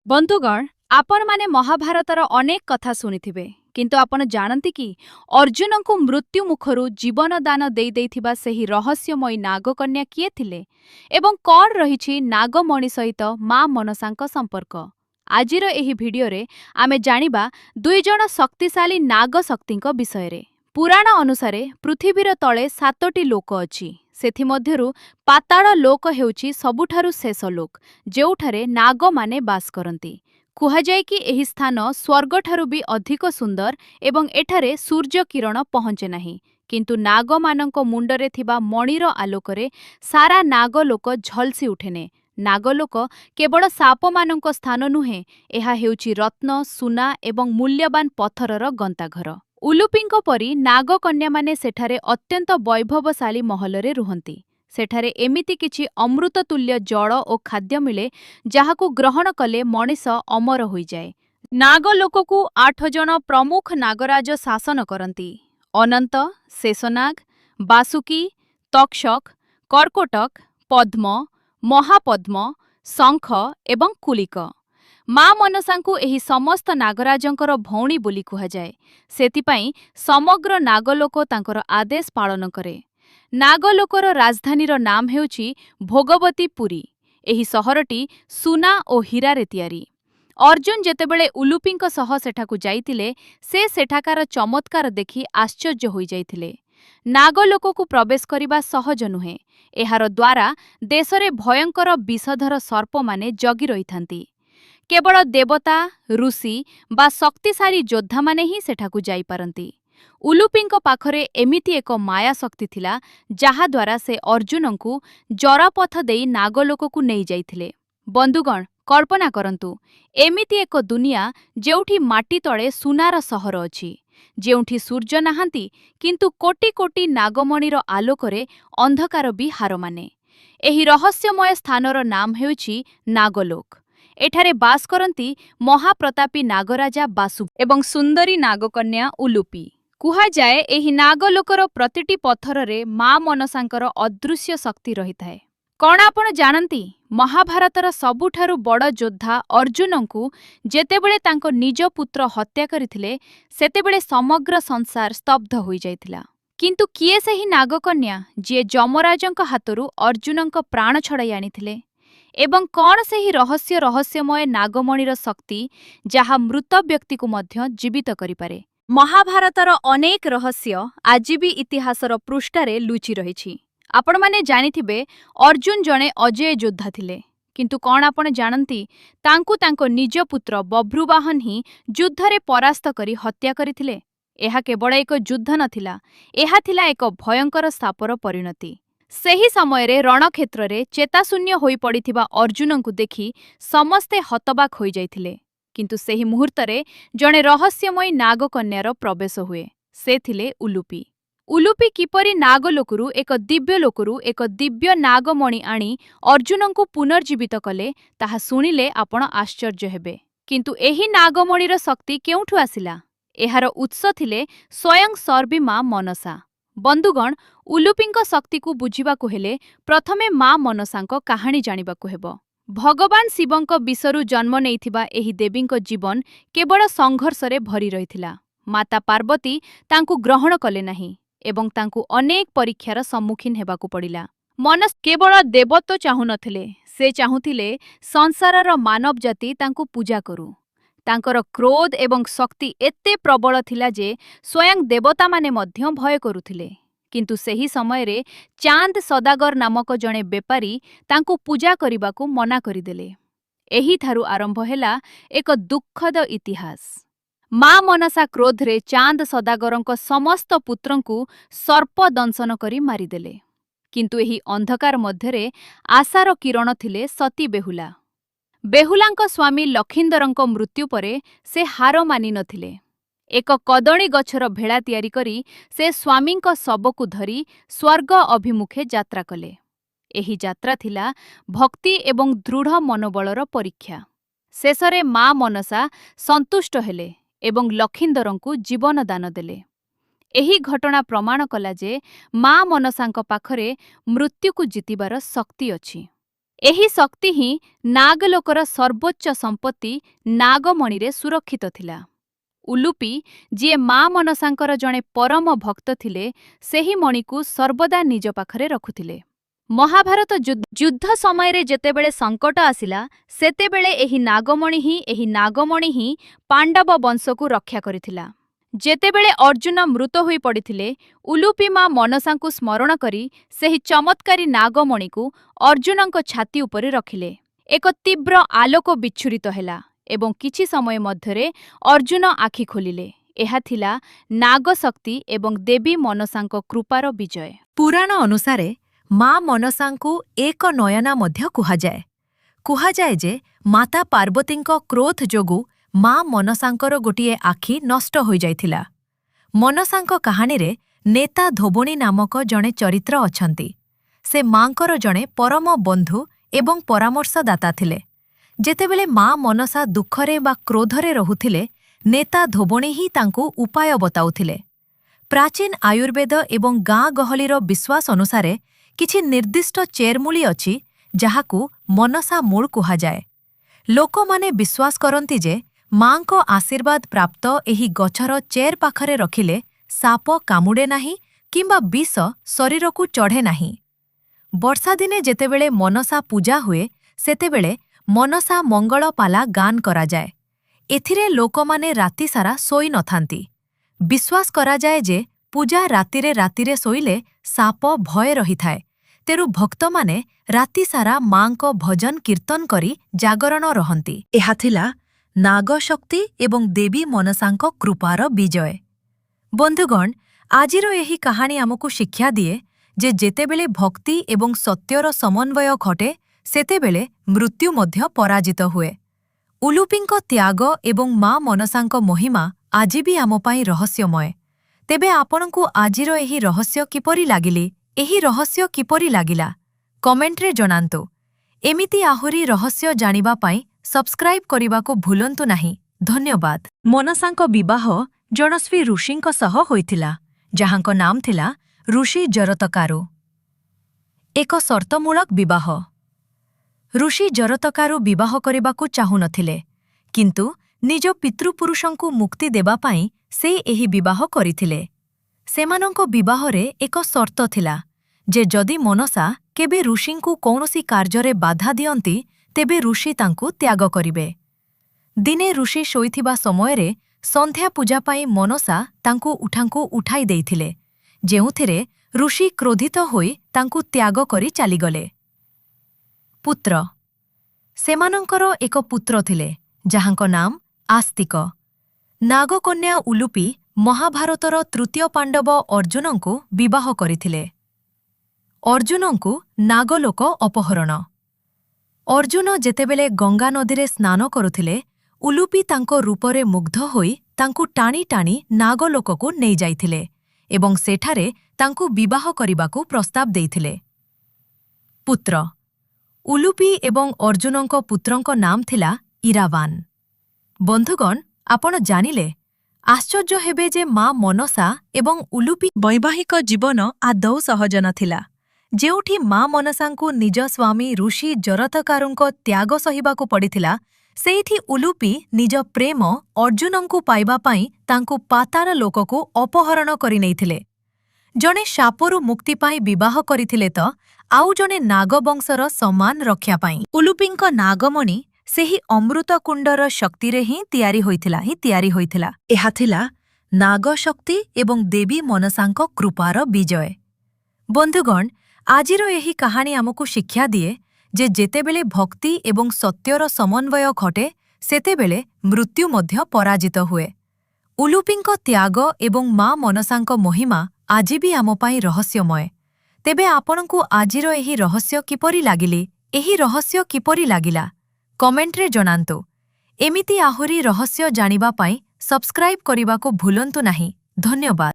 बंधुगण आपण माने महाभारतर अनेक कथा शुणिथिबे किंतु आपण जानती कि अर्जुन को मृत्यु मुखरु जीवन दान देई देइथिबा सेही रहस्यमयी नागकन्या किए थिले एवं कौन रहिछि नागमणि सहित मां मनसांक संपर्क। आजिर एही भिडियो रे आमे जानिबा दुई जण शक्तिशाली नाग शक्तिंक विषय। पुराण अनुसारे पृथिवीर तले 7टी लोक अछि। सेथिमध्यरु पाताल लोक हेउछि सबुठारु शेष लोक, जेउठारे नाग माने बास करंती। कुहाजाय कि एही स्थान स्वर्गठारु भी अधिक सुंदर एवं एठारे सूर्य किरण पहुंचे नाही, किंतु नाग मानंक मुंडरे थिबा मणिर आलोकरे सारा नागलोक झलसी उठेने। नागलोक केवल साप मानंक स्थान नुहे, एहा हेउछि रत्न, सुना एवं मूल्यवान पत्थरर गंताघर। उलुपींक परी नागकन्या माने सेठारे अत्यंत वैभवशाली महलरे रुहंती। सेठारे एमिति किछि अमृत तुल्य जल और खाद्य मिले जाहाकु ग्रहण कले मଣିଷ अमर होई जाए। नागलोककु 8 जन प्रमुख नागराज शासन करंती। अनंत, शेषनाग, बासुकी, तक्षक, कर्कोटक, पद्म, महापद्म, शंख एवं कुलिक। मां मनसांकु एही समस्त नागराजंकर भौणी बोली कुहाजाए। सेतिपाई समग्र नागलोक तांकर आदेश पालन करे। नागलोकर राजधानीर नाम हेउछि भोगवतीपुरी। एही सहरटी सुना और हीरारे तियारी। अर्जुन जेतेबेले उलुपींक सह सेठाकु जाइतिले, से सेठाकार चमत्कार देखि आश्चर्य होई जाइतिले। नागलोककु प्रवेश करिबा सहज नुहे। एहार द्वारा देशरे भयंकर विषधर सर्प माने जगी रहिथांती। केवल देवता, ऋषि बा शक्तिशाली योद्धा माने ही सेठाकु जाई पारंती। उलुपींक पाखरे एमिति एक माया शक्ति थिला जहा द्वारा से अर्जुनंकु जरापथ देई नागलोककु नेई जाइथिले। बंधुगण कल्पना करंतु, एमिति एक दुनिया जेउठी माटी तळे सुनार सहर अछि, जेउठी सूर्य नाहांती किंतु कोटी कोटी नागमणिर आलोकरे अंधकार भी हार माने। एही रहस्यमय स्थानर नाम हेउछि नागलोक। एठारे बास करंती महाप्रतापी नागराजा बासु एवं सुंदरी नागकन्या उलुपी। कुहाजाए एही नागलोकर प्रतिटी पत्थररे मां मनसांकर अदृश्य शक्ति रहिथाए। कौन आपण जानती, महाभारतर सबुठारु बड़ योद्धा अर्जुनंकु जेतेबेले तांको निज पुत्र हत्या करिथिले, सेतेबेले समग्र संसार स्तब्ध होई जाइथिला। किंतु किए सेही नागकन्या जे जमराजंक हातरु अर्जुनंक प्राण छड़ाई आनिथिले? एवं कौन सेही रहस्यमय नागमणिर शक्ति जहा मृत व्यक्ति को मध्य जीवित करिपारे? महाभारतर अनेक रहस्य आज भी इतिहासर पृष्ठारे लुचि रहिछि। आपण माने जानिथिबे अर्जुन जणे अजय योद्धा थिले, किंतु कौन आपण जानती, तांकु तांको निज पुत्र बभ्रुवाहन ही युद्धरे परास्त करी हत्या करिथिले। एहा केवल एक युद्ध नथिला, एहा थिला एक भयंकर सापर परिणति। सेही समयरे रणक्षेत्ररे चेताशून्य होई पड़िथिबा अर्जुनंकु देखि समस्ते हतबाक होई जाइथिले। किंतु सेही मुहूर्तरे जणे रहस्यमयी नागकन्यार प्रवेश हुए। से थिले उलुपी। उलुपी किपरि नागलोकरु एक दिव्य नागमणि आनी अर्जुनंकु पुनर्जीवित कले, ताहा सुनिले आपण आश्चर्य हेबे। किंतु एही नागमणिर शक्ति केउठु आसिला? एहार उत्स थिले स्वयं सर्वी मां मनसा। बंधुगण उलुपींक शक्ति को बुझिबाकु हेले प्रथमे मां मनसांक कहानी जानिबाकु हेबो। भगवान शिवंक विषरु जन्म नेइथिबा एही देवींक जीवन केवल संघर्षरे भरी रहिथिला। माता पार्वती तांकु ग्रहण कले नाही एवं तांकु अनेक परीक्षार सम्मुखीन हेबाकु पड़िला। मनस केवल देवत्व चाहु नथिले, से चाहुथिले संसारर मानव जाति तांकु पूजा करू। तांकर क्रोध एवं शक्ति एते प्रबल थिला जे स्वयं देवता माने मध्य भय करुथिले। किंतु सेही समयरे चांद सदागर नामक जणे बेपारी तांकु पूजा करिबाकु मना करिदेले। एही थारु आरंभ हेला एक दुःखद इतिहास। मां मनसा क्रोधरे चांद सदागरंक समस्त पुत्रंकु सर्प दंशन करी मारिदेले। किंतु एही अंधकार मध्यरे आशार किरण थिले सती बेहुला। बेहुलांक स्वामी लखिंदरंक मृत्यु परे से हार मानि नथिले। एक कदली गछर भेड़ा तियारी करी से स्वामींक शवकु धरी स्वर्ग अभिमुखे यात्रा कले। एही यात्रा थिला भक्ति एवं दृढ़ मनोबलर परीक्षा। शेषरे मां मनसा संतुष्ट हेले एवं लखिंदरंकु जीवन दान देले। एही घटना प्रमाण कला जे मां मनसांक पाखरे मृत्युकु जितिबार शक्ति अछि। ଏହି ଶକ୍ତି ହିଁ ନାଗଲୋକର ସର୍ବୋଚ୍ଚ ସମ୍ପତ୍ତି ନାଗମଣିରେ ସୁରକ୍ଷିତ ଥିଲା। ଉଲୁପି, ଯିଏ ମା ମନସାଙ୍କର ଜଣେ ପରମ ଭକ୍ତ ଥିଲେ, ସେହି ମଣିକୁ ସର୍ବଦା ନିଜ ପାଖରେ ରଖୁଥିଲେ। ମହାଭାରତ ଯୁଦ୍ଧ ସମୟରେ ଯେତେବେଳେ ସଙ୍କଟ ଆସିଲା, ସେତେବେଳେ ଏହି ନାଗମଣି ହିଁ ପାଣ୍ଡବ ବଂଶକୁ ରକ୍ଷା କରିଥିଲା। ଯେତେବେଳେ ଅର୍ଜୁନ ମୃତ ହୋଇ ପଡ଼ିଥିଲେ, ଉଲୁପି ମା ମନସାଙ୍କୁ ସ୍ମରଣ କରି ସେହି ଚମତ୍କାରୀ ନାଗମଣିକୁ ଅର୍ଜୁନଙ୍କ ଛାତି ଉପରେ ରଖିଲେ। ଏକ ତୀବ୍ର ଆଲୋକ ବିଚ୍ଛୁରିତ ହେଲା ଏବଂ କିଛି ସମୟ ମଧ୍ୟରେ ଅର୍ଜୁନ ଆଖି ଖୋଲିଲେ। ଏହା ଥିଲା ନାଗଶକ୍ତି ଏବଂ ଦେବୀ ମନସାଙ୍କ କୃପାର ବିଜୟ। ପୁରାଣ ଅନୁସାରେ ମା ମନସାଙ୍କୁ ଏକ ନୟନା ମଧ୍ୟ କୁହାଯାଏ। କୁହାଯାଏ ଯେ ମାତା ପାର୍ବତୀଙ୍କ କ୍ରୋଧ ଯୋଗୁଁ ମା ମନସାଙ୍କର ଗୋଟିଏ ଆଖି ନଷ୍ଟ ହୋଇଯାଇଥିଲା। ମନସାଙ୍କ କାହାଣୀରେ ନେତା ଧୋବଣୀ ନାମକ ଜଣେ ଚରିତ୍ର ଅଛନ୍ତି। ସେ ମାଙ୍କର ଜଣେ ପରମ ବନ୍ଧୁ ଏବଂ ପରାମର୍ଶଦାତା ଥିଲେ। ଯେତେବେଳେ ମା ମନସା ଦୁଃଖରେ ବା କ୍ରୋଧରେ ରହୁଥିଲେ, ନେତା ଧୋବଣୀ ହିଁ ତାଙ୍କୁ ଉପାୟ ବତାଉଥିଲେ। ପ୍ରାଚୀନ ଆୟୁର୍ବେଦ ଏବଂ ଗାଁ ଗହଳିର ବିଶ୍ୱାସ ଅନୁସାରେ କିଛି ନିର୍ଦ୍ଦିଷ୍ଟ ଚେରମୂଳି ଅଛି ଯାହାକୁ ମନସା ମୂଳ କୁହାଯାଏ। ଲୋକମାନେ ବିଶ୍ୱାସ କରନ୍ତି ଯେ ମାଙ୍କ ଆଶୀର୍ବାଦ ପ୍ରାପ୍ତ ଏହି ଗଛର ଚେର ପାଖରେ ରଖିଲେ ସାପ କାମୁଡ଼େ ନାହିଁ କିମ୍ବା ବିଷ ଶରୀରକୁ ଚଢ଼େ ନାହିଁ। ବର୍ଷାଦିନେ ଯେତେବେଳେ ମନସା ପୂଜା ହୁଏ, ସେତେବେଳେ ମନସା ମଙ୍ଗଳପାଲା ଗାନ କରାଯାଏ। ଏଥିରେ ଲୋକମାନେ ରାତିସାରା ଶୋଇ ନଥାନ୍ତି। ବିଶ୍ୱାସ କରାଯାଏ ଯେ ପୂଜା ରାତିରେ ଶୋଇଲେ ସାପ ଭୟ ରହିଥାଏ, ତେଣୁ ଭକ୍ତମାନେ ରାତିସାରା ମାଙ୍କ ଭଜନ କୀର୍ତ୍ତନ କରି ଜାଗରଣ ରହନ୍ତି। ଏହା ଥିଲା ନାଗଶକ୍ତି ଏବଂ ଦେବୀ ମନସାଙ୍କ କୃପାର ବିଜୟ। ବନ୍ଧୁଗଣ, ଆଜିର ଏହି କାହାଣୀ ଆମକୁ ଶିକ୍ଷା ଦିଏ ଯେ ଯେତେବେଳେ ଭକ୍ତି ଏବଂ ସତ୍ୟର ସମନ୍ୱୟ ଘଟେ, ସେତେବେଳେ ମୃତ୍ୟୁ ମଧ୍ୟ ପରାଜିତ ହୁଏ। ଉଲୁପିଙ୍କ ତ୍ୟାଗ ଏବଂ ମା ମନସାଙ୍କ ମହିମା ଆଜି ବି ଆମ ପାଇଁ ରହସ୍ୟମୟ। ତେବେ ଆପଣଙ୍କୁ ଆଜିର ଏହି ରହସ୍ୟ କିପରି ଲାଗିଲା? କମେଣ୍ଟରେ ଜଣାନ୍ତୁ। ଏମିତି ଆହୁରି ରହସ୍ୟ ଜାଣିବା ପାଇଁ ସବସ୍କ୍ରାଇବ୍ କରିବାକୁ ଭୁଲନ୍ତୁ ନାହିଁ। ଧନ୍ୟବାଦ। ମନସାଙ୍କ ବିବାହ ଜଣସ୍ୱୀ ଋଷିଙ୍କ ସହ ହୋଇଥିଲା, ଯାହାଙ୍କ ନାମ ଥିଲା ଋଷି ଜରତକାରୁ। ଏକ ସର୍ତ୍ତମୂଳକ ବିବାହ। ଋଷି ଜରତକାରୁ ବିବାହ କରିବାକୁ ଚାହୁଁନଥିଲେ, କିନ୍ତୁ ନିଜ ପିତୃପୁରୁଷଙ୍କୁ ମୁକ୍ତି ଦେବା ପାଇଁ ସେ ଏହି ବିବାହ କରିଥିଲେ। ସେମାନଙ୍କ ବିବାହରେ ଏକ ସର୍ତ୍ତ ଥିଲା ଯେ ଯଦି ମନସା କେବେ ଋଷିଙ୍କୁ କୌଣସି କାର୍ଯ୍ୟରେ ବାଧା ଦିଅନ୍ତି, ତେବେ ଋଷି ତାଙ୍କୁ ତ୍ୟାଗ କରିବେ। ଦିନେ ଋଷି ଶୋଇଥିବା ସମୟରେ ସନ୍ଧ୍ୟା ପୂଜା ପାଇଁ ମନସା ତାଙ୍କୁ ଉଠାଇ ଦେଇଥିଲେ, ଯେଉଁଥିରେ ଋଷି କ୍ରୋଧିତ ହୋଇ ତାଙ୍କୁ ତ୍ୟାଗ କରି ଚାଲିଗଲେ। ପୁତ୍ର। ସେମାନଙ୍କର ଏକ ପୁତ୍ର ଥିଲେ, ଯାହାଙ୍କ ନାମ ଆସ୍ତିକ। ନାଗକନ୍ୟା ଉଲୁପି ମହାଭାରତର ତୃତୀୟ ପାଣ୍ଡବ ଅର୍ଜୁନଙ୍କୁ ବିବାହ କରିଥିଲେ। ଅର୍ଜୁନଙ୍କୁ ନାଗଲୋକ ଅପହରଣ। ଅର୍ଜୁନ ଯେତେବେଳେ ଗଙ୍ଗା ନଦୀରେ ସ୍ନାନ କରୁଥିଲେ, ଉଲୁପି ତାଙ୍କ ରୂପରେ ମୁଗ୍ଧ ହୋଇ ତାଙ୍କୁ ଟାଣି ଟାଣି ନାଗଲୋକକୁ ନେଇଯାଇଥିଲେ ଏବଂ ସେଠାରେ ତାଙ୍କୁ ବିବାହ କରିବାକୁ ପ୍ରସ୍ତାବ ଦେଇଥିଲେ। ପୁତ୍ର। ଉଲୁପି ଏବଂ ଅର୍ଜୁନଙ୍କ ପୁତ୍ରଙ୍କ ନାମ ଥିଲା ଇରାବାନ। ବନ୍ଧୁଗଣ, ଆପଣ ଜାଣିଲେ ଆଶ୍ଚର୍ଯ୍ୟ ହେବେ ଯେ ମା ମନସା ଏବଂ ଉଲୁପି ବୈବାହିକ ଜୀବନ ଆଦୌ ସହଜ ନଥିଲା। ଯେଉଁଠି ମା ମନସାଙ୍କୁ ନିଜ ସ୍ୱାମୀ ଋଷି ଜରତକାରୁଙ୍କ ତ୍ୟାଗ ସହିବାକୁ ପଡ଼ିଥିଲା, ସେଇଠି ଉଲୁପି ନିଜ ପ୍ରେମ ଅର୍ଜୁନଙ୍କୁ ପାଇବା ପାଇଁ ତାଙ୍କୁ ପାତାଳ ଲୋକକୁ ଅପହରଣ କରିନେଇଥିଲେ। ଜଣେ ଶାପରୁ ମୁକ୍ତି ପାଇଁ ବିବାହ କରିଥିଲେ ତ ଆଉ ଜଣେ ନାଗବଂଶର ସମ୍ମାନ ରକ୍ଷା ପାଇଁ। ଉଲୁପିଙ୍କ ନାଗମଣି ସେହି ଅମୃତକୁଣ୍ଡର ଶକ୍ତିରେ ହିଁ ତିଆରି ହୋଇଥିଲା। ଏହା ଥିଲା ନାଗଶକ୍ତି ଏବଂ ଦେବୀ ମନସାଙ୍କ କୃପାର ବିଜୟ। ବନ୍ଧୁଗଣ, ଆଜିର ଏହି କାହାଣୀ ଆମକୁ ଶିକ୍ଷା ଦିଏ ଯେ ଯେତେବେଳେ ଭକ୍ତି ଏବଂ ସତ୍ୟର ସମନ୍ୱୟ ଘଟେ, ସେତେବେଳେ ମୃତ୍ୟୁ ମଧ୍ୟ ପରାଜିତ ହୁଏ। ଉଲୁପିଙ୍କ ତ୍ୟାଗ ଏବଂ ମା ମନସାଙ୍କ ମହିମା ଆଜି ବି ଆମ ପାଇଁ ରହସ୍ୟମୟ। ତେବେ ଆପଣଙ୍କୁ ଆଜିର ଏହି ରହସ୍ୟ କିପରି ଲାଗିଲା? କମେଣ୍ଟରେ ଜଣାନ୍ତୁ। ଏମିତି ଆହୁରି ରହସ୍ୟ ଜାଣିବା ପାଇଁ ସବସ୍କ୍ରାଇବ୍ କରିବାକୁ ଭୁଲନ୍ତୁ ନାହିଁ। ଧନ୍ୟବାଦ।